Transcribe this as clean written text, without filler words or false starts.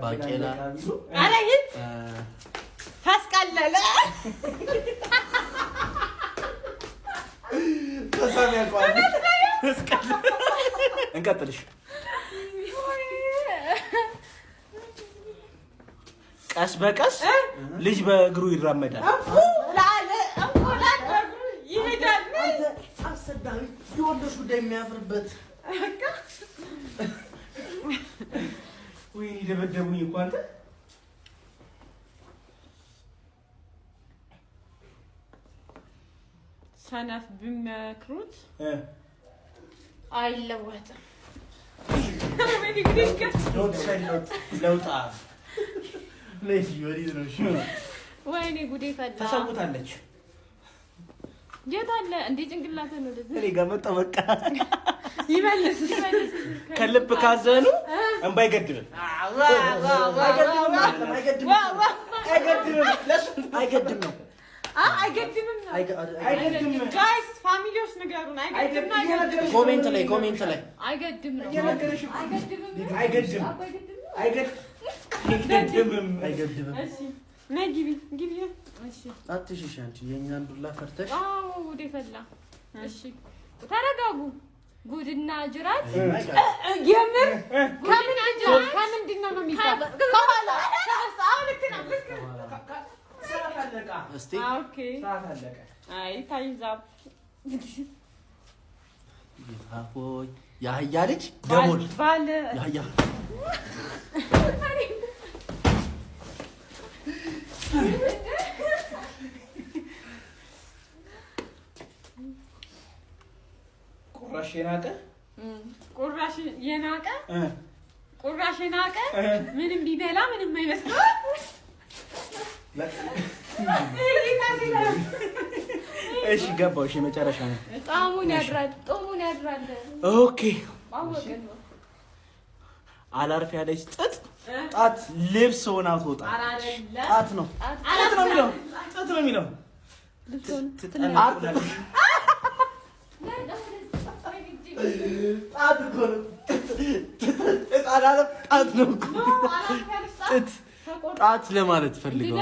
ባቄላ አለኝ ታስቀለለ ተሳሚያ ቋል እንቀጥልሽ ቀስ በቀስ ልጅ በእግሩ ይራመዳል ላለ እንቆላል ይሄዳል አሰዳዊ የወንዶች ጉዳይ የሚያፍርበት ወይ ደበደቡኝ እኮ አንተ ሰነፍ ቢመክሩት አይለወጥም ለውጣ ለዚህ ወዲህ ነው እሺ ወይኔ ጉዴ ፈላ ተሰውታለች የት አለ እንዴ ጭንቅላተ ነው ደስ እኔ ጋር መጣ በቃ ይመልስ ከልብ ካዘኑ እንባ አይገድብም አይገድብም ጋይስ ፋሚሊዎች ነገሩን አይገድም ኮሜንት ላይ አይገድም ነው አይገድብም እሺ ነይ ግቢ እሺ አትሽሽ አንቺ የኛን ዱላ ፈርተሽ አዎ ወደ ፈላ እሺ ተረጋጉ ጉድና ጅራት የምር ከምንድን ነው የሚባለው ከኋላ ልክና ሰዓት አለቀ እስቲ ኦኬ ሰዓት አለቀ አይ ታይዛብ ይታፎይ ያህያ ልጅ ደሞል ባለ ያህያ ቁራሽ የናቀ ምንም ቢበላ ምንም አይመስለው እሺ ገባው እሺ መጨረሻ ነው ጣሙን ያድራል ኦኬ አላርፍ ያለች ጣት ልብስ ሆና ትወጣ ጣት ነው የሚለው ጣት ለማለት ፈልገው